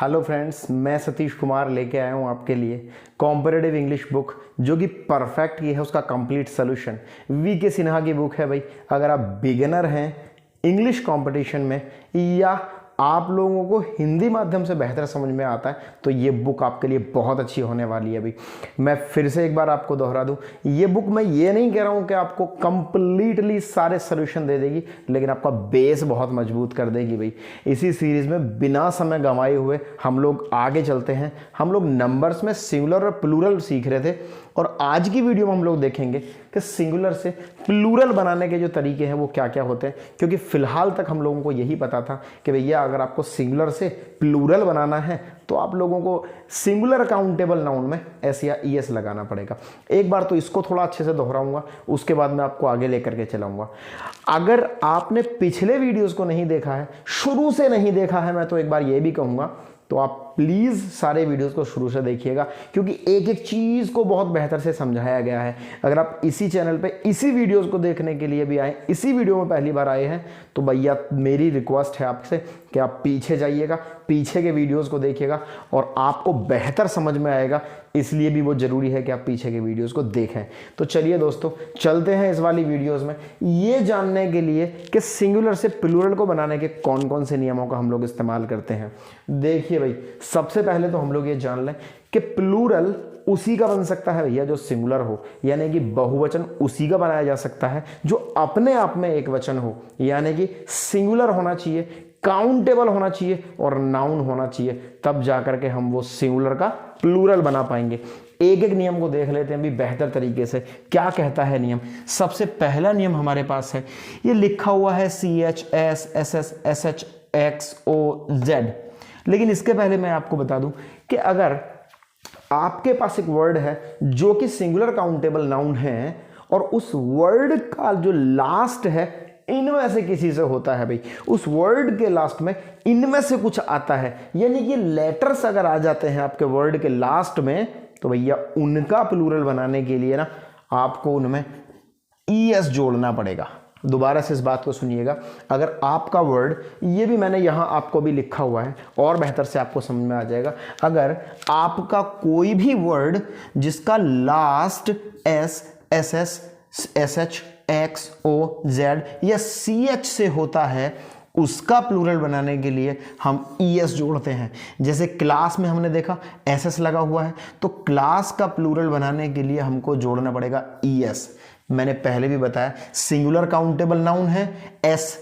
Hello friends, मैं सतीश कुमार लेके आया हूँ आपके लिए कॉम्परेटिव इंग्लिश बुक जो कि परफेक्ट की है उसका कंप्लीट सोल्यूशन। वी के सिन्हा की बुक है भाई। अगर आप बिगिनर हैं इंग्लिश कंपटीशन में या आप लोगों को हिंदी माध्यम से बेहतर समझ में आता है तो ये बुक आपके लिए बहुत अच्छी होने वाली है भाई। मैं फिर से एक बार आपको दोहरा दूं, ये बुक मैं ये नहीं कह रहा हूं कि आपको कंप्लीटली सारे सॉल्यूशन दे देगी, लेकिन आपका बेस बहुत मजबूत कर देगी भाई। इसी सीरीज में बिना समय गंवाए हुए हम लोग आगे चलते हैं। हम लोग नंबर्स में सिंगुलर और प्लूरल सीख रहे थे और आज की वीडियो में हम लोग देखेंगे कि सिंगुलर से प्लूरल बनाने के जो तरीके हैं वो क्या क्या होते हैं, क्योंकि फिलहाल तक हम लोगों को यही पता था कि भैया अगर आपको सिंगुलर से प्लूरल बनाना है तो आप लोगों को सिंगुलर काउंटेबल नाउन में एस या ईएस लगाना पड़ेगा। एक बार तो इसको थोड़ा अच्छे से दोहराऊंगा, उसके बाद मैं आपको आगे लेकर के चलाऊंगा। अगर आपने पिछले वीडियोस को नहीं देखा है, शुरू से नहीं देखा है, मैं तो एक बार ये भी कहूंगा तो आप प्लीज़ सारे वीडियोस को शुरू से देखिएगा, क्योंकि एक एक चीज़ को बहुत बेहतर से समझाया गया है। अगर आप इसी चैनल पे इसी वीडियोस को देखने के लिए भी आए, इसी वीडियो में पहली बार आए हैं, तो भैया मेरी रिक्वेस्ट है आपसे कि आप पीछे जाइएगा, पीछे के वीडियोस को देखिएगा और आपको बेहतर समझ में आएगा। इसलिए भी वो ज़रूरी है कि आप पीछे के वीडियोस को देखें। तो चलिए दोस्तों, चलते हैं इस वाली वीडियोस में ये जानने के लिए कि सिंगुलर से प्लूरल को बनाने के कौन कौन से नियमों का हम लोग इस्तेमाल करते हैं। देखिए भाई, सबसे पहले तो हम लोग ये जान लें कि प्लूरल उसी का बन सकता है भैया जो सिंगुलर हो, यानी कि बहुवचन उसी का बनाया जा सकता है जो अपने आप में एक वचन हो, यानी कि सिंगुलर होना चाहिए, काउंटेबल होना चाहिए और नाउन होना चाहिए, तब जाकर के हम वो सिंगुलर का प्लूरल बना पाएंगे। एक एक नियम को देख लेते हैं भी बेहतर तरीके से। क्या कहता है नियम? सबसे पहला नियम हमारे पास है, ये लिखा हुआ है CHS SS SHXOZ। लेकिन इसके पहले मैं आपको बता दूं कि अगर आपके पास एक वर्ड है जो कि सिंगुलर काउंटेबल नाउन है और उस वर्ड का जो लास्ट है इनमें से किसी से होता है भाई, उस वर्ड के लास्ट में इनमें से कुछ आता है, यानी कि लेटर्स अगर आ जाते हैं आपके वर्ड के लास्ट में, तो भैया उनका प्लूरल बनाने के लिए ना आपको उनमें ES जोड़ना पड़ेगा। दोबारा से इस बात को सुनिएगा, अगर आपका वर्ड, ये भी मैंने यहां आपको भी लिखा हुआ है और बेहतर से आपको समझ में आ जाएगा, अगर आपका कोई भी वर्ड जिसका last S SS SH XOZ या CH से होता है उसका प्लूरल बनाने के लिए हम ES जोड़ते हैं। जैसे क्लास में हमने देखा SS लगा हुआ है, तो क्लास का प्लूरल बनाने के लिए हमको जोड़ना पड़ेगा ES। मैंने पहले भी बताया सिंगुलर काउंटेबल नाउन है, S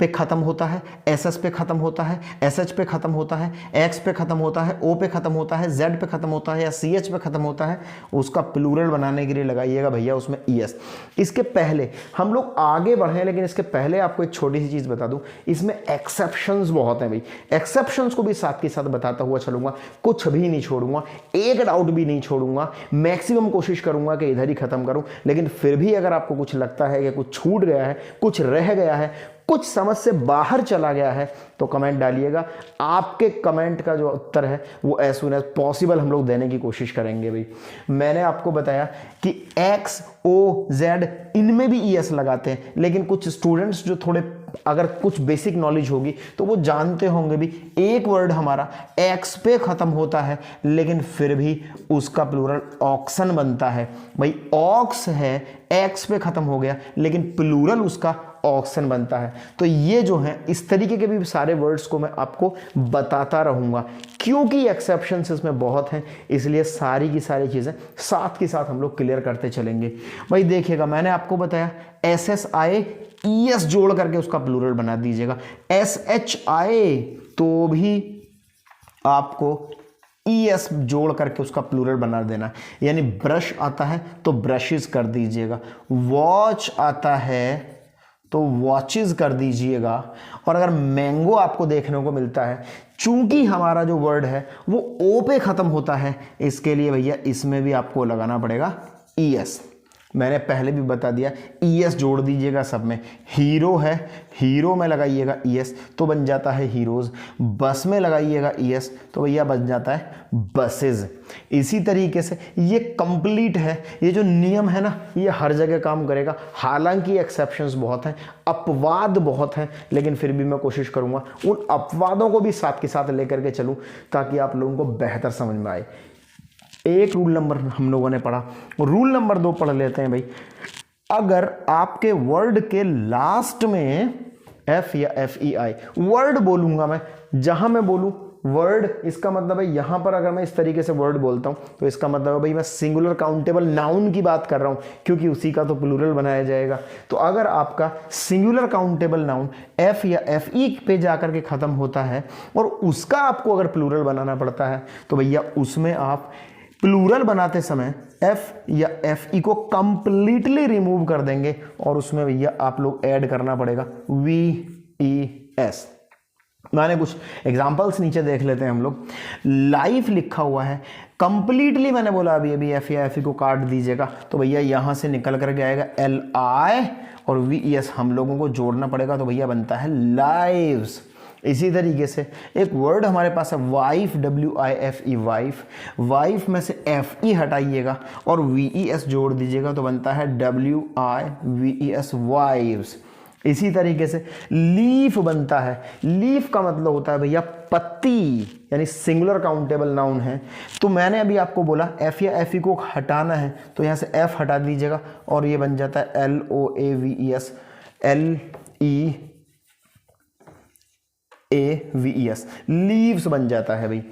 पे खत्म होता है, SS पे खत्म होता है, SH पे खत्म होता है, X पे खत्म होता है, O पे खत्म होता है, Z पे खत्म होता है या CH पे खत्म होता है, उसका प्लूरल बनाने के लिए लगाइएगा भैया उसमें ES। इसके पहले हम लोग आगे बढ़े, लेकिन इसके पहले आपको एक छोटी सी चीज बता दूं, इसमें एक्सेप्शंस बहुत हैं भाई। एक्सेप्शंस को भी साथ के साथ बताता हुआ चलूंगा, कुछ भी नहीं छोड़ूंगा, एक डाउट भी नहीं छोड़ूंगा, मैक्सिमम कोशिश करूंगा कि इधर ही खत्म करूं। लेकिन फिर भी अगर आपको कुछ लगता है कि कुछ छूट गया है, कुछ रह गया है, कुछ समझ से बाहर चला गया है, तो कमेंट डालिएगा। आपके कमेंट का जो उत्तर है वो एज सून एज पॉसिबल हम लोग देने की कोशिश करेंगे भाई। मैंने आपको बताया कि XOZ इनमें भी ES लगाते हैं, लेकिन कुछ स्टूडेंट्स जो थोड़े अगर कुछ बेसिक नॉलेज होगी तो वो जानते होंगे भी एक वर्ड हमारा X पे खत्म होता है लेकिन फिर भी उसका प्लूरल ऑक्सन बनता है भाई। ऑक्स है, X पे खत्म हो गया लेकिन प्लूरल उसका ऑक्सन बनता है। तो ये जो है इस तरीके के भी सारे वर्ड्स को मैं आपको बताता रहूंगा, क्योंकि एक्सेप्शंस इसमें बहुत हैं, इसलिए सारी की सारी चीजें साथ के साथ हम लोग क्लियर करते चलेंगे भाई। देखिएगा, मैंने आपको बताया SSI ES जोड़ करके उसका प्लूरल बना दीजिएगा, SHI तो भी आपको ES जोड़ करके उसका प्लूरल बना देना, यानी ब्रश आता है तो ब्रशेस कर दीजिएगा, वॉच आता है तो वॉचेस कर दीजिएगा। और अगर मैंगो आपको देखने को मिलता है, चूंकि हमारा जो वर्ड है वो O पे खत्म होता है, इसके लिए भैया इसमें भी आपको लगाना पड़ेगा ES। मैंने पहले भी बता दिया, ES जोड़ दीजिएगा सब में। हीरो है, हीरो में लगाइएगा ES तो बन जाता है हीरोज। बस में लगाइएगा ES तो भैया बन जाता है बसेज। इसी तरीके से ये कंप्लीट है। ये जो नियम है ना, ये हर जगह काम करेगा। हालांकि एक्सेप्शंस बहुत हैं, अपवाद बहुत हैं, लेकिन फिर भी मैं कोशिश करूंगा उन अपवादों को भी साथ के साथ लेकर के चलूं ताकि आप लोगों को बेहतर समझ में आए। एक रूल नंबर हम लोगों ने पढ़ा, रूल नंबर 2 पढ़ लेते हैं भाई। अगर आपके वर्ड के लास्ट में F या FEI वर्ड बोलूंगा मैं, जहां मैं बोलूं वर्ड, इसका मतलब है यहां पर अगर मैं इस तरीके से वर्ड बोलता हूं तो इसका मतलब है भाई मैं सिंगुलर काउंटेबल नाउन की बात कर रहा हूं, क्योंकि उसी का तो प्लूरल बनाया जाएगा। तो अगर आपका सिंगुलर काउंटेबल नाउन F या FE पे जाकर के खत्म होता है और उसका आपको अगर प्लूरल बनाना पड़ता है तो भैया उसमें आप प्लूरल बनाते समय F या FE को कंप्लीटली रिमूव कर देंगे और उसमें भैया आप लोग ऐड करना पड़ेगा VES। माने कुछ एग्जांपल्स नीचे देख लेते हैं हम लोग। लाइफ लिखा हुआ है, कंप्लीटली मैंने बोला अभी F या FE को काट दीजिएगा तो भैया यहां से निकल करके आएगा LI और VES हम लोगों को जोड़ना पड़ेगा तो भैया बनता है लाइव्स। इसी तरीके से एक वर्ड हमारे पास है वाइफ, WIFE वाइफ। वाइफ में से FE हटाइएगा और VES जोड़ दीजिएगा तो बनता है WIVES वाइव्स। इसी तरीके से लीफ बनता है, लीफ का मतलब होता है भैया पत्ती, यानी सिंगुलर काउंटेबल नाउन है। तो मैंने अभी आपको बोला F या FE को हटाना है तो यहाँ से F हटा दीजिएगा और ये बन जाता है LOAVES, LEAVES, लीव्स बन जाता है भाई।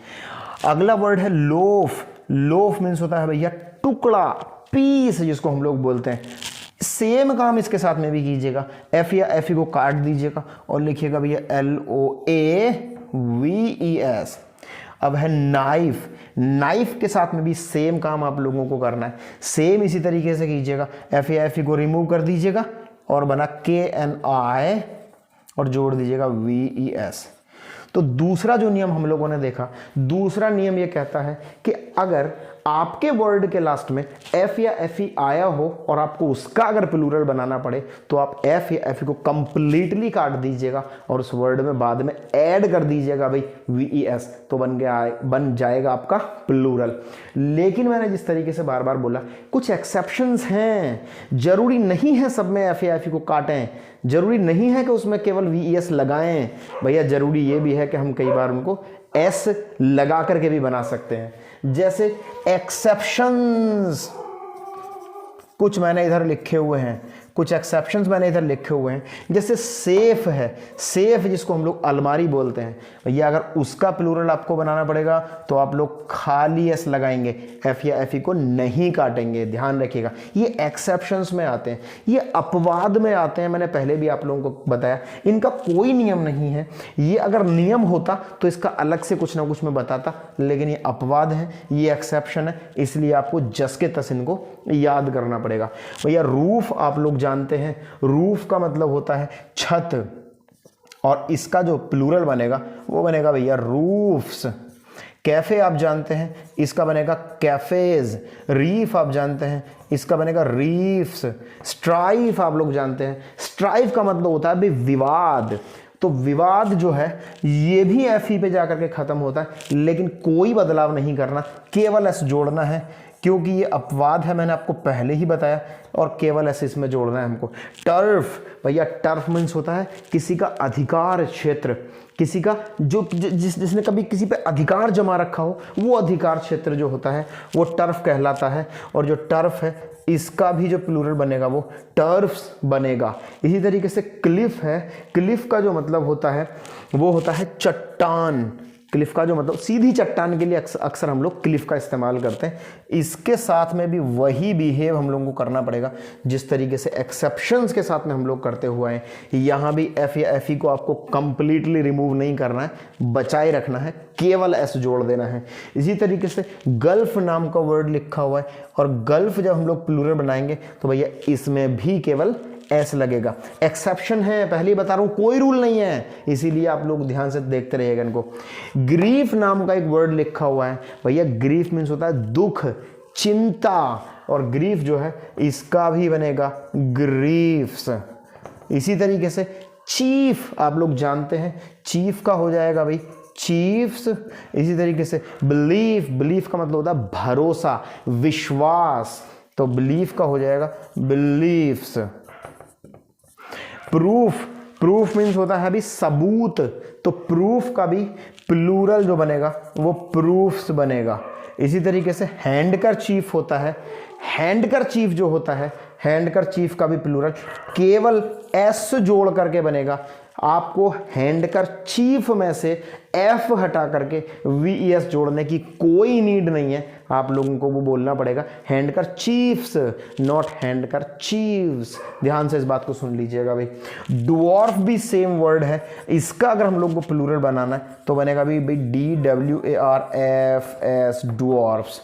अगला वर्ड है लोफ। लोफ मीन्स होता है भैया टुकड़ा, पीस जिसको हम लोग बोलते हैं। सेम काम इसके साथ में भी कीजिएगा, F या FE को काट दीजिएगा और लिखिएगा भैया LOAVES। अब है नाइफ। नाइफ के साथ में भी सेम काम आप लोगों को करना है, सेम इसी तरीके से कीजिएगा। F या FE को रिमूव कर दीजिएगा और बना KNI और जोड़ दीजिएगा VES। तो दूसरा जो नियम हम लोगों ने देखा, दूसरा नियम ये कहता है कि अगर आपके वर्ड के लास्ट में F या FE आया हो और आपको उसका अगर प्लूरल बनाना पड़े तो आप F या FE को कंप्लीटली काट दीजिएगा और उस वर्ड में बाद में ऐड कर दीजिएगा भाई VES, तो बन जाएगा आपका प्लूरल। लेकिन मैंने जिस तरीके से बार बार बोला, कुछ एक्सेप्शंस हैं, जरूरी नहीं है सब में F या FE को काटें, जरूरी नहीं है कि उसमें केवल VES लगाएं भैया। जरूरी ये भी है कि हम कई बार उनको S लगा करके भी बना सकते हैं। जैसे एक्सेप्शंस कुछ मैंने इधर लिखे हुए हैं, कुछ एक्सेप्शंस मैंने इधर लिखे हुए हैं। जैसे सेफ है, सेफ जिसको हम लोग अलमारी बोलते हैं भैया, अगर उसका प्लूरल आपको बनाना पड़ेगा तो आप लोग खाली एस लगाएंगे, F या FE को नहीं काटेंगे। ध्यान रखिएगा, ये एक्सेप्शंस में आते हैं, ये अपवाद में आते हैं। मैंने पहले भी आप लोगों को बताया इनका कोई नियम नहीं है। ये अगर नियम होता तो इसका अलग से कुछ ना कुछ मैं बताता, लेकिन ये अपवाद है, ये एक्सेप्शन है, इसलिए आपको जस के तस इनको याद करना पड़ेगा। भैया रूफ आप लोग जानते हैं, रूफ का मतलब होता है छत और इसका जो प्लूरल बनेगा वो बनेगा भैया रूफ्स। कैफे आप जानते हैं, इसका बनेगा कैफेज। रीफ आप जानते हैं, इसका बनेगा रीफ्स। स्ट्राइफ आप लोग जानते हैं, स्ट्राइफ का मतलब होता है भाई विवाद। तो विवाद जो है ये भी FE पे जाकर के खत्म होता है, लेकिन कोई बदलाव नहीं करना, केवल S जोड़ना है क्योंकि ये अपवाद है, मैंने आपको पहले ही बताया, और केवल S इसमें जोड़ना है हमको। टर्फ भैया, टर्फ मीन्स होता है किसी का अधिकार क्षेत्र, किसी का जिसने कभी किसी पे अधिकार जमा रखा हो, वो अधिकार क्षेत्र जो होता है वो टर्फ कहलाता है। और जो टर्फ है इसका भी जो प्लूरल बनेगा वो टर्फ्स बनेगा। इसी तरीके से क्लिफ है, क्लिफ का जो मतलब होता है वो होता है चट्टान। क्लिफ का जो मतलब सीधी चट्टान के लिए अक्सर हम लोग क्लिफ का इस्तेमाल करते हैं। इसके साथ में भी वही बिहेव हम लोगों को करना पड़ेगा जिस तरीके से एक्सेप्शंस के साथ में हम लोग करते हुए हैं। यहाँ भी F या FE को आपको कंप्लीटली रिमूव नहीं करना है, बचाए रखना है, केवल S जोड़ देना है। इसी तरीके से गल्फ नाम का वर्ड लिखा हुआ है और गल्फ जब हम लोग प्लूरल बनाएंगे तो भैया इसमें भी केवल S लगेगा। एक्सेप्शन है, पहले ही बता रहा हूं, कोई रूल नहीं है, इसीलिए आप लोग ध्यान से देखते रहिएगा इनको। ग्रीफ नाम का एक वर्ड लिखा हुआ है भैया, ग्रीफ मीन्स होता है दुख, चिंता। और ग्रीफ जो है इसका भी बनेगा ग्रीफ्स। इसी तरीके से चीफ आप लोग जानते हैं, चीफ का हो जाएगा भाई चीफ्स। इसी तरीके से बिलीफ, बिलीफ का मतलब होता है भरोसा, विश्वास, तो बिलीफ का हो जाएगा बिलीफ्स। प्रूफ, प्रूफ मीन्स होता है अभी सबूत, तो प्रूफ का भी प्लूरल जो बनेगा वो प्रूफ्स बनेगा। इसी तरीके से हैंडकरचीफ होता है, हैंडकरचीफ जो होता है हैंडकरचीफ का भी प्लूरल केवल एस जोड़ करके बनेगा। आपको हैंडकरचीफ में से एफ हटा करके वीएस जोड़ने की कोई नीड नहीं है, आप लोगों को वो बोलना पड़ेगा हैंडकरचीफ्स नॉट हैंडकरचीव्स। ध्यान से इस बात को सुन लीजिएगा भाई। ड्वार्फ भी सेम वर्ड है, इसका अगर हम लोग को प्लूरल बनाना है तो बनेगा भाई DWARFS ड्वार्फ्स।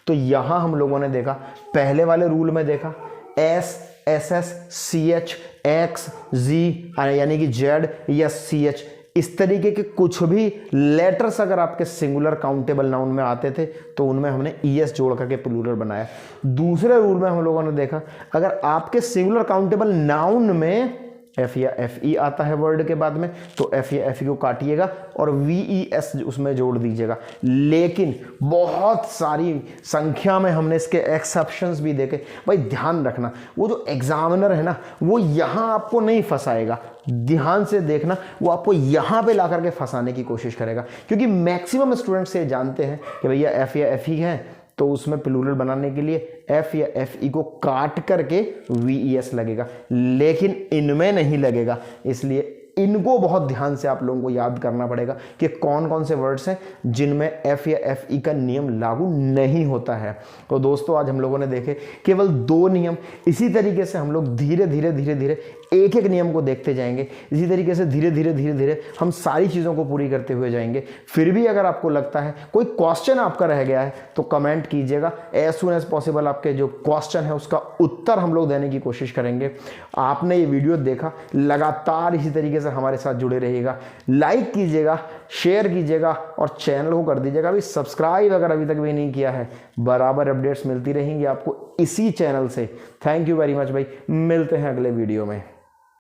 तो यहां हम लोगों ने देखा, पहले वाले रूल में देखा S S S C H X G यानी कि जेड या सी एच, इस तरीके के कुछ भी लेटर्स अगर आपके सिंगुलर काउंटेबल नाउन में आते थे तो उनमें हमने ईएस जोड़ करके प्लूरल बनाया। दूसरे रूल में हम लोगों ने देखा अगर आपके सिंगुलर काउंटेबल नाउन में एफ या एफ ई आता है वर्ड के बाद में तो एफ या एफ ई को काटिएगा और वी ई एस उसमें जोड़ दीजिएगा। लेकिन बहुत सारी संख्या में हमने इसके एक्सेप्शंस भी देखे। भाई ध्यान रखना, वो जो एग्जामिनर है ना वो यहाँ आपको नहीं फंसाएगा, ध्यान से देखना, वो आपको यहाँ पे ला करके फंसाने की कोशिश करेगा, क्योंकि मैक्सिमम स्टूडेंट्स ये जानते हैं कि भैया एफ या एफ ई है तो उसमें प्लूरल बनाने के लिए एफ या एफ ई को काट करके वी ई एस लगेगा, लेकिन इनमें नहीं लगेगा। इसलिए इनको बहुत ध्यान से आप लोगों को याद करना पड़ेगा कि कौन कौन से वर्ड्स हैं जिनमें एफ या एफ ई का नियम लागू नहीं होता है। तो दोस्तों आज हम लोगों ने देखे केवल 2 नियम। इसी तरीके से हम लोग धीरे धीरे धीरे धीरे एक एक नियम को देखते जाएंगे। इसी तरीके से धीरे धीरे धीरे धीरे हम सारी चीज़ों को पूरी करते हुए जाएंगे। फिर भी अगर आपको लगता है कोई क्वेश्चन आपका रह गया है तो कमेंट कीजिएगा, एज सुन एज पॉसिबल आपके जो क्वेश्चन है उसका उत्तर हम लोग देने की कोशिश करेंगे। आपने ये वीडियो देखा, लगातार इसी तरीके से हमारे साथ जुड़े रहिएगा, लाइक कीजिएगा, शेयर कीजिएगा और चैनल को कर दीजिएगा भी सब्सक्राइब अगर अभी तक भी नहीं किया है। बराबर अपडेट्स मिलती रहेंगी आपको इसी चैनल से। थैंक यू वेरी मच भाई, मिलते हैं अगले वीडियो में।